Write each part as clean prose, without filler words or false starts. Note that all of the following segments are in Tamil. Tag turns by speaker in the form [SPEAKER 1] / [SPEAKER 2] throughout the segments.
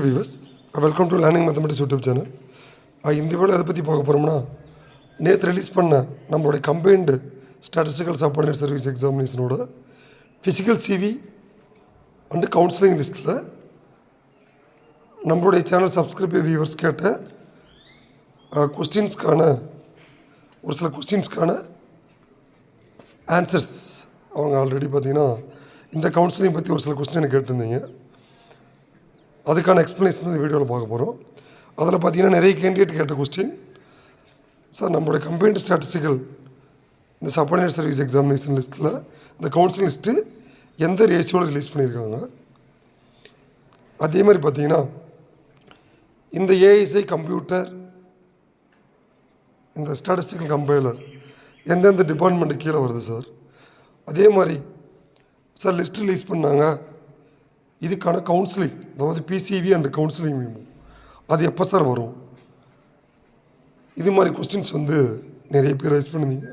[SPEAKER 1] Viewers, welcome to learning mathematics YouTube channel. இந்த வீடியோ எதை பற்றி பார்க்க போகிறோம்னா, நேற்று ரிலீஸ் பண்ண நம்மளுடைய கம்பைன்டு ஸ்டாட்டிஸ்டிக்கல் சப்பார்டினேட் சர்வீஸ் எக்ஸாமினேஷனோட ஃபிசிக்கல் சிவி அண்டு கவுன்சிலிங் லிஸ்ட்டில் நம்மளுடைய சேனல் சப்ஸ்கிரைபர் வியூவர்ஸ் கேட்ட ஒரு சில கொஸ்டின்ஸ்க்கான ஆன்சர்ஸ் அவங்க ஆல்ரெடி பார்த்திங்கன்னா இந்த கவுன்சிலிங் பற்றி ஒரு சில கொஸ்டின் எனக்கு கேட்டிருந்தீங்க. அதுக்கான எக்ஸ்ப்ளனேஷன் இந்த வீடியோவில் பார்க்க போகிறோம். அதில் பார்த்தீங்கன்னா நிறைய கேண்டிடேட் கேட்ட கொஸ்டின், சார் நம்மளுடைய கம்பைன்டு ஸ்டாட்டிஸ்டிக்கல் இந்த சப்பார்டினேட் சர்வீஸ் எக்ஸாமினேஷன் லிஸ்ட்டில் இந்த கவுன்சிலிங் லிஸ்ட்டு எந்த ரேஷியோவில் ரிலீஸ் பண்ணியிருக்காங்க, அதே மாதிரி பார்த்தீங்கன்னா இந்த ஏஎஸ்ஐ கம்ப்யூட்டர் இந்த ஸ்டாட்டிஸ்டிக்கல் கம்பைலர் எந்தெந்த டிபார்ட்மெண்ட்டு கீழே வருது சார், அதே மாதிரி சார் லிஸ்ட் ரிலீஸ் பண்ணாங்க இதுக்கான கவுன்சிலிங், அதாவது பிசிவி அண்ட் கவுன்சிலிங் மீமோ அது எப்போ சார் வரும், இது மாதிரி கொஸ்டின்ஸ் நிறைய பேர் ரைஸ் பண்ணியிருந்தீங்க.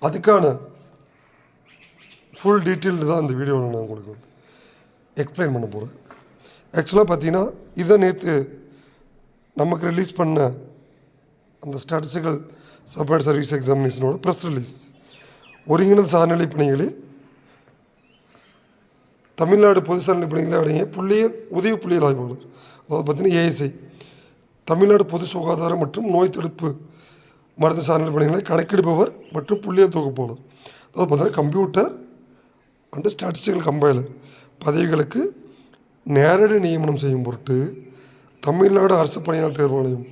[SPEAKER 1] அதுக்கான ஃபுல் டீட்டெயில்டு தான் இந்த வீடியோவில் நான் உங்களுக்கு எக்ஸ்பிளைன் பண்ண போகிறேன். ஆக்சுவலாக பார்த்தீங்கன்னா இதை நேற்று நமக்கு ரிலீஸ் பண்ண அந்த ஸ்டாட்டிஸ்டிக்கல் சப்பார்டினேட் சர்வீஸ் எக்ஸாமினேஷனோட ப்ரெஸ் ரிலீஸ். ஒருங்கிணைந்த சார்நிலை பணிகளில் தமிழ்நாடு பொது சார்நிலை பணிகளை அடங்கிய உதவி புள்ளியியல் ஆய்வாளர், அதாவது பார்த்தீங்கன்னா ஏஎஸ்ஐ தமிழ்நாடு பொது சுகாதாரம் மற்றும் நோய் தடுப்பு மருந்து சார்நிலை பணிகளை கணக்கெடுப்பவர் மற்றும் புள்ளியியல் தொகுப்பாளர், அதாவது பார்த்தீங்கன்னா கம்ப்யூட்டர் அண்டு ஸ்டாட்டிஸ்டிக்கல் கம்பைலர் பதவிகளுக்கு நேரடி நியமனம் செய்யும் பொருட்டு தமிழ்நாடு அரசு பணியாளர் தேர்வாணையம்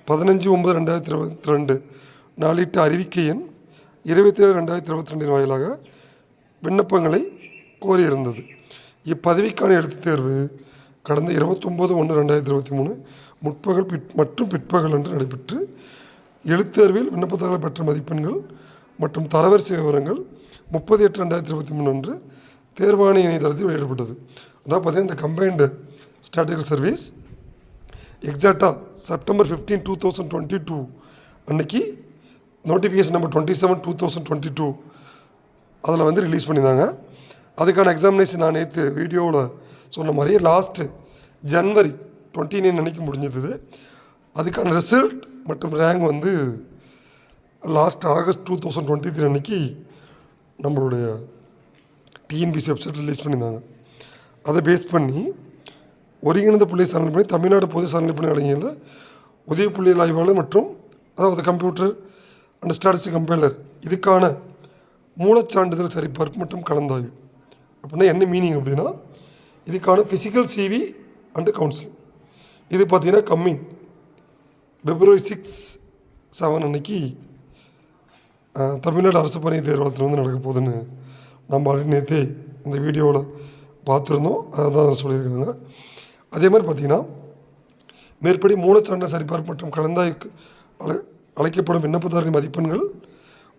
[SPEAKER 1] 15/9/2022 நாளிட்ட அறிவிக்கை எண் 27/2022 வாயிலாக விண்ணப்பங்களை கோரியிருந்தது. இப்பதவிக்கான எழுத்துத் தேர்வு கடந்த 29/1/2023 முற்பகல் மற்றும் பிற்பகல் அன்று நடைபெற்று எழுத்தேர்வில் விண்ணப்பதாரர்கள் பெற்ற மதிப்பெண்கள் மற்றும் தரவரிசை விவரங்கள் 30/8/2023 அன்று தேர்வாணைய இணையதளத்தில் வெளியிடப்பட்டது. அதாவது பார்த்தீங்கன்னா இந்த கம்பைன்டு ஸ்டாட்டிஸ்டிக்கல் சர்வீஸ் எக்ஸாக்டாக September 15, 2022 அன்னைக்கு நோட்டிஃபிகேஷன் நம்பர் 27/2022 அதில் ரிலீஸ் பண்ணியிருந்தாங்க. அதுக்கான எக்ஸாமினேஷன் நான் நேற்று வீடியோவில் சொன்ன மாதிரியே லாஸ்ட்டு January 29 அன்றைக்கி முடிஞ்சது. அதுக்கான ரிசல்ட் மற்றும் ரேங்க் லாஸ்ட் August 2023 அன்றைக்கி நம்மளுடைய டிஎன்பிசி வெப்சைட் ரிலீஸ் பண்ணியிருந்தாங்க. அதை பேஸ் பண்ணி ஒருங்கிணைந்த புள்ளி சார்நிலை பணி தமிழ்நாடு பொது சார்நிலை பணி அடங்கியுள்ள உதவி புள்ளியியல் ஆய்வாளர் மற்றும் அதாவது கம்ப்யூட்டர் அண்ட் ஸ்டாட்டிஸ்டிக் கம்பைலர் இதுக்கான மூலச்சான்றிதழ் சரிபார்ப்பு மற்றும் கலந்தாய்வு அப்படின்னா என்ன மீனிங் அப்படின்னா, இதுக்கான ஃபிசிக்கல் சிவி அண்டு கவுன்சிலிங் இது பார்த்திங்கன்னா கம்மிங் February 6, 7 அன்னைக்கு தமிழ்நாடு அரசு பணி தேர்வாளத்தில் நடக்க போகுதுன்னு நம்ம ஆல்ரெடி நேற்றே இந்த வீடியோவில் பார்த்துருந்தோம். அதை தான் சொல்லியிருக்காங்க. அதே மாதிரி பார்த்திங்கன்னா மேற்படி மூலச்சான்றிதழ் சரிபார்ப்பு மற்றும் கலந்தாய்வுக்கு அழைக்கப்படும் விண்ணப்பதாரர்களின் மதிப்பெண்கள்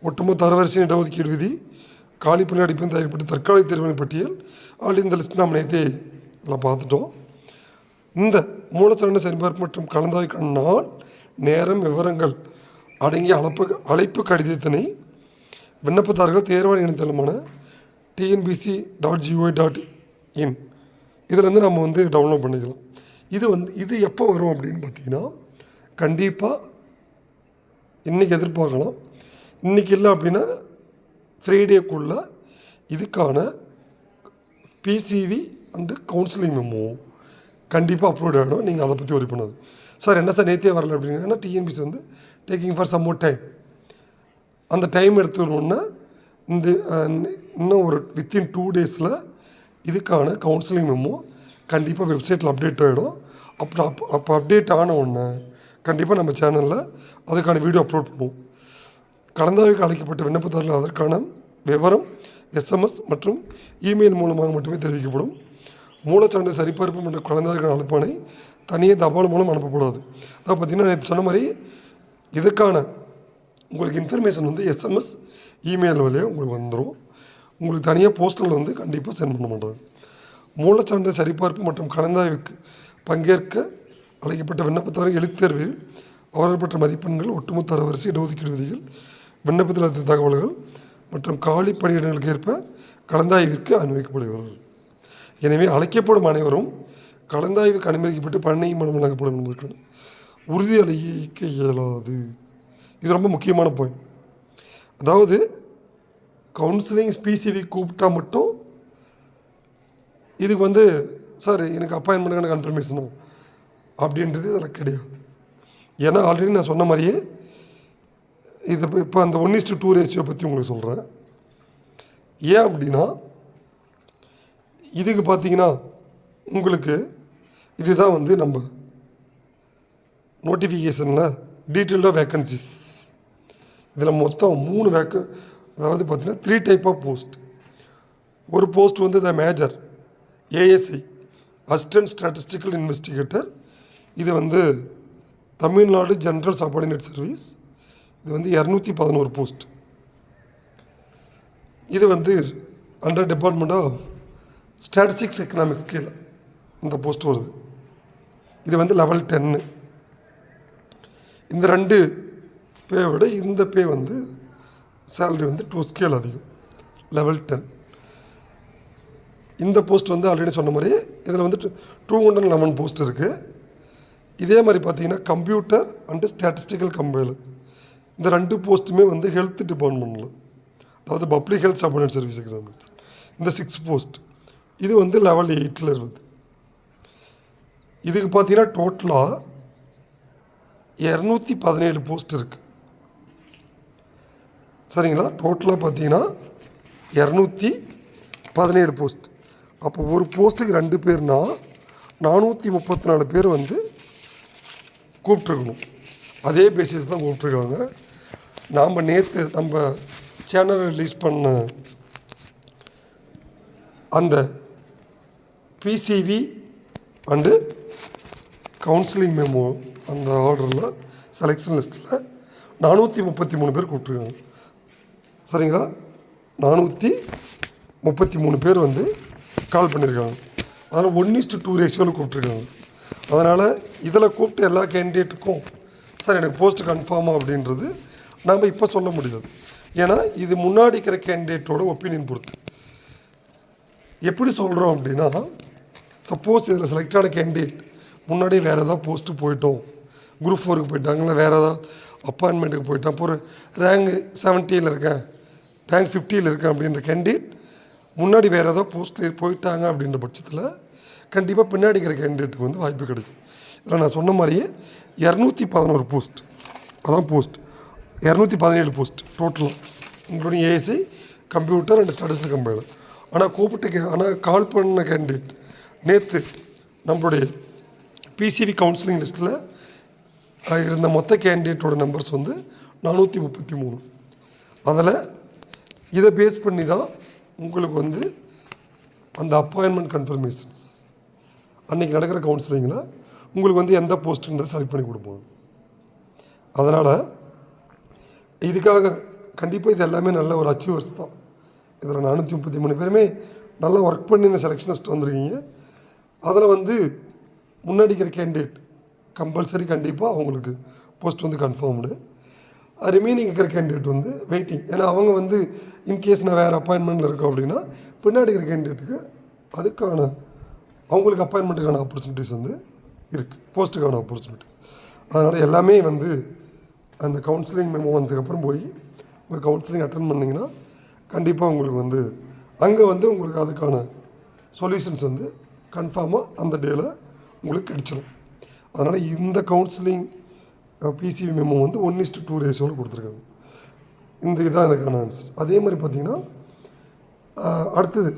[SPEAKER 1] ஒட்டுமொத்த தரவரிசையின் இடஒதுக்கீடு விதி காலி பணி அடிப்படையில் தயாரிக்கப்பட்ட தற்காலிக தேர்வுகளின் பட்டியல் ஆல்ரெடி இந்த லிஸ்ட் நம்ம நேற்றே இதில் பார்த்துட்டோம். இந்த மூலச்சான்றிதழ் சரிபார்ப்பு மற்றும் கலந்தாய்வுக்கான நாள் நேரம் விவரங்கள் அடங்கிய அழைப்பு கடிதத்தினை விண்ணப்பதாரர்கள் தேர்வாணைய இணையதளமான tnbc.gov.in இதிலேருந்து நம்ம டவுன்லோட் பண்ணிக்கலாம். இது எப்போ வரும் அப்படின்னு பார்த்தீங்கன்னா கண்டிப்பாக இன்றைக்கி எதிர்பார்க்கலாம். இன்றைக்கி இல்லை அப்படின்னா ஃப்ரைடேக்குள்ளே இதுக்கான பிசிவி அண்டு கவுன்சிலிங் மெமோ கண்டிப்பாக அப்லோட் ஆகிடும். நீங்கள் அதை பற்றி ஒரி பண்ணாது. சார் என்ன சார் நேற்றே வரல அப்படின்னா TNPSC taking for some more time, அந்த டைம் எடுத்துக்கணுன்னா இன்னும் ஒரு வித்தின் 2 days இதுக்கான கவுன்சிலிங் மெமோ கண்டிப்பாக வெப்சைட்டில் அப்டேட் ஆகிடும். அப்போ அப்டேட் ஆன உடனே கண்டிப்பாக நம்ம சேனலில் அதுக்கான வீடியோ அப்லோட் பண்ணுவோம். கலந்தாய்வுக்கு அழைக்கப்பட்ட விண்ணப்பதாரர்கள் அதற்கான விவரம் SMS மற்றும் இமெயில் மூலமாக மட்டுமே தெரிவிக்கப்படும். மூலச்சான்றிதழ் சரிபார்ப்பு மற்றும் கலந்தாய்வுக்கான அழைப்பானை தனியாக தபால் மூலம் அனுப்பக்கூடாது. அதான் பார்த்திங்கன்னா நேற்று சொன்ன மாதிரி இதுக்கான உங்களுக்கு இன்ஃபர்மேஷன் SMS இமெயில் வழியாக உங்களுக்கு வந்துடும். உங்களுக்கு தனியாக போஸ்டரில் கண்டிப்பாக சென்ட் பண்ண மாட்டாங்க. மூலச்சான்றிதழ் சரிபார்ப்பு மற்றும் கலந்தாய்வுக்கு பங்கேற்க அழைக்கப்பட்ட விண்ணப்பதாரர்கள் எழுத்தேர்வில் அவர்கள் பெற்ற மதிப்பெண்கள் ஒட்டுமொத்த தரவரிசை இடஒதுக்கீடு விதிகள் விண்ணப்பத்தில் அளித்த தகவல்கள் மற்றும் காலி பணியிடங்களுக்கு ஏற்ப கலந்தாய்விற்கு அனுமதிக்கப்படுவார்கள். எனவே அழைக்கப்படும் அனைவரும் கலந்தாய்வுக்கு அனுமதிக்கப்பட்டு பண்ணையும் மனம் வழங்கப்படும் என்பதற்கான உறுதி அளிக்க இயலாது. இது ரொம்ப முக்கியமான பாயிண்ட். அதாவது கவுன்சிலிங் பிசிவி கூப்பிட்டா மட்டும் இதுக்கு வந்து சார் எனக்கு அப்பாயின்மெண்ட்டுக்கான கன்ஃபர்மேஷனும் அப்படின்றது இதில் கிடையாது. ஏன்னா ஆல்ரெடி நான் சொன்ன மாதிரியே இது இப்போ அந்த 1:2 ரேஷியோ பற்றி உங்களுக்கு சொல்கிறேன். ஏன் அப்படின்னா இதுக்கு பார்த்தீங்கன்னா உங்களுக்கு இதுதான் வந்து நம்ம நோட்டிஃபிகேஷனில் டீட்டெயில்டாக வேக்கன்சிஸ் இதில் மொத்தம் 3 அதாவது பார்த்தீங்கன்னா 3 டைப் ஆஃப் போஸ்ட். ஒரு போஸ்ட் வந்து the major ASI assistant statistical investigator. இது வந்து தமிழ்நாடு ஜென்ரல் சபார்டினேட் சர்வீஸ். இது வந்து 211 போஸ்ட். இது வந்து under department of statistics economics கீழே இந்த போஸ்ட் வருது. இது வந்து லெவல் 10. இந்த 2 பே விட இந்த பே வந்து சேலரி வந்து 2 ஸ்கேல் அதிகம், லெவல் 10. இந்த போஸ்ட் வந்து ஆல்ரெடி சொன்ன மாதிரி இதில் வந்து 211 போஸ்ட் இருக்குது. இதே மாதிரி பார்த்தீங்கன்னா கம்ப்யூட்டர் அண்டு ஸ்டாட்டிஸ்டிக்கல் கம்பைலர் இந்த 2 போஸ்ட்டுமே வந்து ஹெல்த் டிபார்ட்மெண்ட்டில், அதாவது public health subordinate service examination. இந்த 6 போஸ்ட் இது வந்து லெவல் 8 இருக்குது. இதுக்கு பார்த்தீங்கன்னா டோட்டலாக 217 போஸ்ட் இருக்குது. சரிங்களா? டோட்டலாக பார்த்தீங்கன்னா 217 போஸ்ட். அப்போ ஒரு போஸ்ட்டுக்கு 2 பேர்னா 434 பேர் வந்து கூப்பிட்ருக்கணும். அதே பேசிஸ் தான் கூப்பிட்ருக்காங்க. நாம் நேற்று நம்ம சேனலில் ரிலீஸ் பண்ண அந்த பிசிவி அண்டு கவுன்சிலிங் மெமோ அந்த ஆர்டரில் செலெக்ஷன் லிஸ்ட்டில் 433 பேர் கூப்பிட்ருக்காங்க. சரிங்களா? 433 பேர் வந்து கால் பண்ணியிருக்காங்க. அதனால் 1:2 ரேஷியோவில் கூப்பிட்ருக்காங்க. அதனால் இதில் கூப்பிட்டு எல்லா கேண்டிடேட்டுக்கும் சார் எனக்கு போஸ்ட் கன்ஃபார்மாக அப்படின்றது நாம் இப்போ சொல்ல முடியாது. ஏன்னா இது முன்னாடி இருக்கிற கேண்டிடேட்டோட ஒப்பீனியன் பொறுத்து. எப்படி சொல்கிறோம் அப்படின்னா, சப்போஸ் இதில் செலக்டான கேண்டிடேட் முன்னாடி வேறு ஏதாவது போஸ்ட்டு போயிட்டோம், குரூப் 4க்கு போயிட்டாங்களா, வேறு ஏதாவது அப்பாயின்மெண்ட்டுக்கு போயிட்டான், இப்போ ஒரு ரேங்க் 70 இருக்கேன், ரேங்க் 50 இருக்கேன் அப்படின்ற கேண்டிடேட் முன்னாடி வேறு ஏதாவது போஸ்ட்டில் போயிட்டாங்க அப்படின்ற பட்சத்தில் கண்டிப்பாக பின்னாடி இருக்கிற கேண்டிடேட்டுக்கு வந்து வாய்ப்பு கிடைக்கும். இதில் நான் சொன்ன மாதிரியே 211 போஸ்ட், அதான் போஸ்ட் 217 போஸ்ட் டோட்டலாக, including ASI computer and statistical compiler. ஆனால் கால் பண்ண கேண்டிடேட் நேற்று நம்மளுடைய பிசிவி கவுன்சிலிங் லிஸ்ட்டில் இருந்த மொத்த கேண்டிடேட்டோட நம்பர்ஸ் வந்து 433. அதில் இதை பேஸ் பண்ணி தான் உங்களுக்கு வந்து அந்த அப்பாயின்மெண்ட் கன்ஃபர்மேஷன்ஸ் அன்றைக்கி நடக்கிற கவுன்சிலிங்கில் உங்களுக்கு வந்து எந்த போஸ்ட்டுன்றதை செலக்ட் பண்ணி கொடுப்போம். அதனால் இதுக்காக கண்டிப்பாக இது எல்லாமே நல்ல ஒரு அச்சீவர்ஸ் தான். இதில் 433 பேருமே நல்லா ஒர்க் பண்ணி இந்த செலெக்ஷன் லிஸ்ட் வந்திருக்கீங்க. அதில் வந்து முன்னாடி இருக்கிற கேண்டிடேட் கம்பல்சரி கண்டிப்பாக அவங்களுக்கு போஸ்ட் வந்து கன்ஃபார்ம்டு. ரிமைனிங் இருக்கிற கேண்டிடேட் வந்து வெயிட்டிங். ஏன்னா அவங்க வந்து இன்கேஸ் நான் வேறு அப்பாயின்மெண்ட்டில் இருக்கோம் அப்படின்னா பின்னாடி இருக்கிற கேண்டிடேட்டுக்கு அதுக்கான அவங்களுக்கு அப்பாயின்மெண்ட்டுக்கான ஆப்பர்ச்சுனிட்டிஸ் வந்து இருக்குது, போஸ்ட்டுக்கான ஆப்பர்ச்சுனிட்டிஸ். அதனால் எல்லாமே வந்து அந்த கவுன்சிலிங் மெமோ வந்ததுக்கப்புறம் போய் உங்கள் கவுன்சிலிங் அட்டன் பண்ணிங்கன்னா கண்டிப்பாக உங்களுக்கு வந்து அங்கே வந்து உங்களுக்கு அதுக்கான சொல்யூஷன்ஸ் வந்து கன்ஃபார்மாக அந்த டேயில் உங்களுக்கு கிடச்சிடும். அதனால் இந்த கவுன்சிலிங் பிசிவி மெமோ வந்து 1:2 ரேஷியோவில் கொடுத்துருக்காங்க. இந்த இதான் இதுக்கான ஆன்சர். அதே மாதிரி பார்த்திங்கன்னா அடுத்தது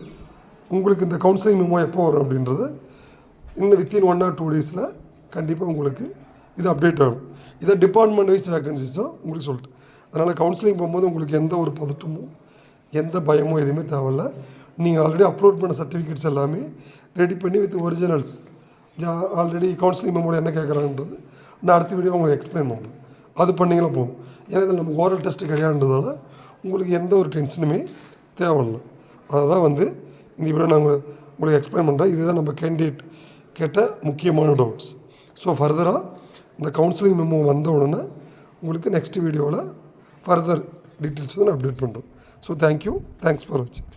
[SPEAKER 1] உங்களுக்கு இந்த கவுன்சிலிங் மெமோ எப்போ வரும் அப்படின்றது இந்த வித்தின் 1 or 2 டேஸில் கண்டிப்பாக உங்களுக்கு இது அப்டேட் ஆகும். இதை டிபார்ட்மெண்ட் வைஸ் வேக்கன்சிஸும் உங்களுக்கு சொல்லிட்டு. அதனால் கவுன்சிலிங் போகும்போது உங்களுக்கு எந்த ஒரு பதட்டமும் எந்த பயமும் எதுவுமே தேவையில்ல. நீங்கள் ஆல்ரெடி அப்லோட் பண்ண சர்டிஃபிகேட்ஸ் எல்லாமே ரெடி பண்ணி வித் ஒரிஜினல்ஸ் ஆல்ரெடி கவுன்சிலிங் மெமோட என்ன கேட்குறாங்கன்றது நான் அடுத்த வீடியோ உங்களுக்கு எக்ஸ்பிளைன் பண்ணுறேன். அது பண்ணிங்களா போதும். ஏன்னா இதில் நமக்கு ஓரல் டெஸ்ட்டு கிடையாதுன்றதால உங்களுக்கு எந்த ஒரு டென்ஷனுமே தேவையில்லை. அதை தான் வந்து இந்த வீடியோ நான் உங்களுக்கு எக்ஸ்பிளைன் பண்ணுறேன். இதுதான் நம்ம கேண்டிடேட் கேட்ட முக்கியமான டவுட்ஸ். ஸோ ஃபர்தராக இந்த கவுன்சிலிங் மெமோ வந்த உடனே உங்களுக்கு நெக்ஸ்ட் வீடியோவில் ஃபர்தர் டீட்டெயில்ஸ் வந்து நான் அப்டேட் பண்ணுறேன். ஸோ தேங்க்யூ, தேங்க்ஸ் ஃபார் வாட்சிங்.